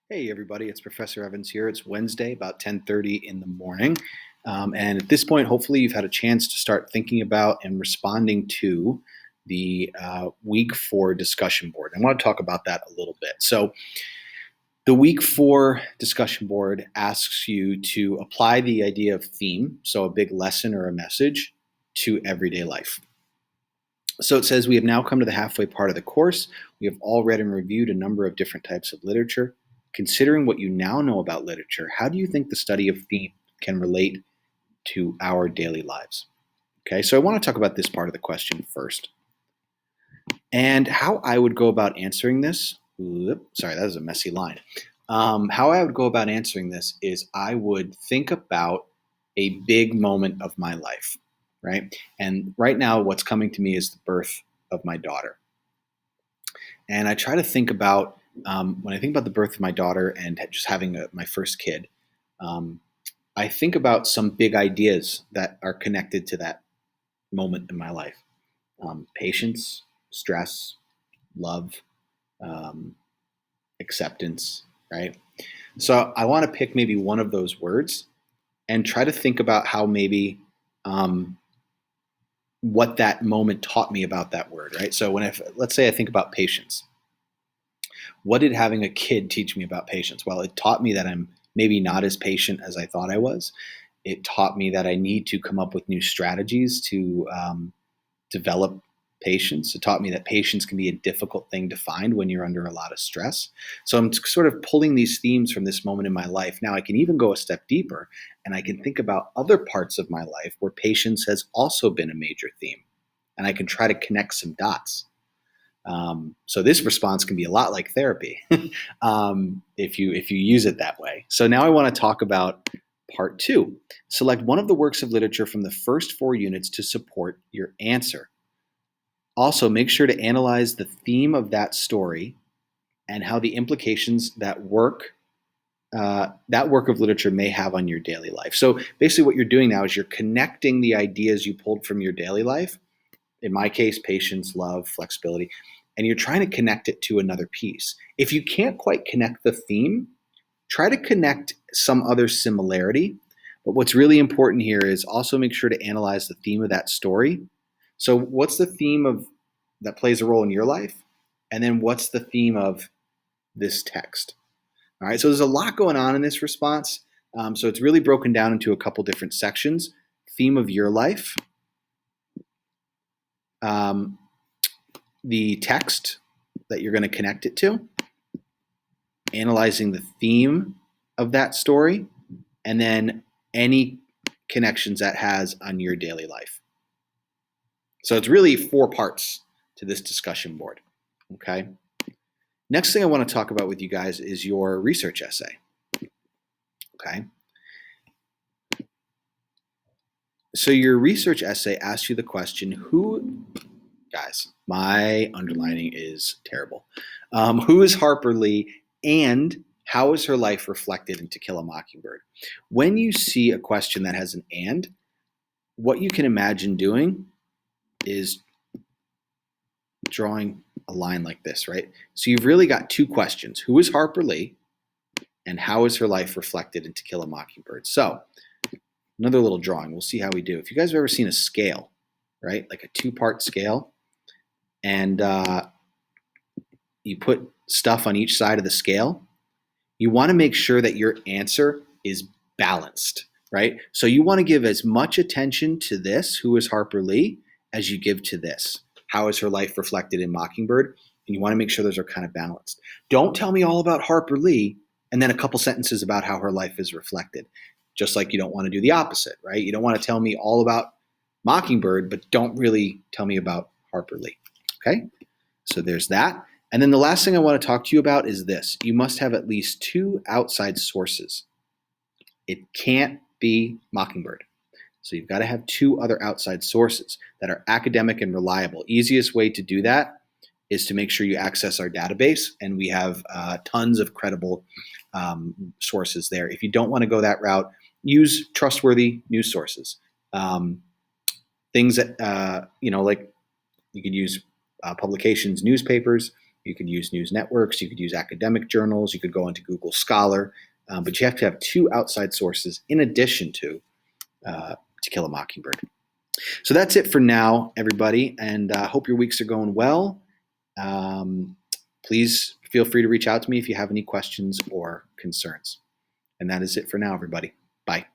Hey everybody, it's Professor Evans here. It's Wednesday, about 10:30 in the morning. And at this point, hopefully you've had a chance to start thinking about and responding to the week 4 discussion board. I want to talk about that a little bit. So the week 4 discussion board asks you to apply the idea of theme, so a big lesson or a message, to everyday life. So it says we have now come to the halfway part of the course. We have all read and reviewed a number of different types of literature. Considering what you now know about literature, how do you think the study of theme can relate to our daily lives? Okay, so I want to talk about this part of the question first. And how I would go about answering this, sorry, that was a messy line. How I would go about answering this is I would think about a big moment of my life, right? And right now, what's coming to me is the birth of my daughter. And I try to think about, when I think about the birth of my daughter and just having my first kid, um, I think about some big ideas that are connected to that moment in my life: patience, stress, love, um, acceptance, right? So I want to pick maybe one of those words and try to think about how maybe um, what that moment taught me about that word, right? So let's say I think about patience. What did having a kid teach me about patience? Well, it taught me that I'm maybe not as patient as I thought I was. It taught me that I need to come up with new strategies to develop patience. It taught me that patience can be a difficult thing to find when you're under a lot of stress. So I'm sort of pulling these themes from this moment in my life. Now I can even go a step deeper and I can think about other parts of my life where patience has also been a major theme. And I can try to connect some dots. So this response can be a lot like therapy if you use it that way. So now I want to talk about part 2. Select one of the works of literature from the first 4 units to support your answer. Also, make sure to analyze the theme of that story and how the implications that work of literature may have on your daily life. So basically, what you're doing now is you're connecting the ideas you pulled from your daily life. In my case, patience, love, flexibility, and you're trying to connect it to another piece. If you can't quite connect the theme, try to connect some other similarity. But what's really important here is also make sure to analyze the theme of that story. So, what's the theme of that plays a role in your life? And then what's the theme of this text? All right, so there's a lot going on in this response. So it's really broken down into a couple different sections: theme of your life, um, the text that you're going to connect it to, analyzing the theme of that story, and then any connections that has on your daily life. So it's really 4 parts to this discussion board. Okay. Next thing I want to talk about with you guys is your research essay. Okay. So your research essay asks you the question, guys, my underlining is terrible. Who is Harper Lee and how is her life reflected in To Kill a Mockingbird? When you see a question that has an and, what you can imagine doing is drawing a line like this, right? So you've really got 2 questions. Who is Harper Lee and how is her life reflected in To Kill a Mockingbird? So another little drawing. We'll see how we do. If you guys have ever seen a scale, right, like a 2-part scale, and you put stuff on each side of the scale, you want to make sure that your answer is balanced, right? So you want to give as much attention to this, who is Harper Lee, as you give to this, how is her life reflected in Mockingbird? And you want to make sure those are kind of balanced. Don't tell me all about Harper Lee and then a couple sentences about how her life is reflected. Just like you don't want to do the opposite, right? You don't want to tell me all about Mockingbird, but don't really tell me about Harper Lee. Okay? So there's that. And then the last thing I want to talk to you about is this. You must have at least 2 outside sources. It can't be Mockingbird. So you've got to have 2 other outside sources that are academic and reliable. Easiest way to do that is to make sure you access our database, and we have tons of credible sources there. If you don't want to go that route, use trustworthy news sources. Things that, like you could use publications, newspapers, You could use news networks. You could use academic journals. You could go into Google Scholar. But you have to have two outside sources in addition to To Kill a Mockingbird. So that's it for now, everybody. And I hope your weeks are going well. Please feel free to reach out to me if you have any questions or concerns. And that is it for now, everybody. Bye.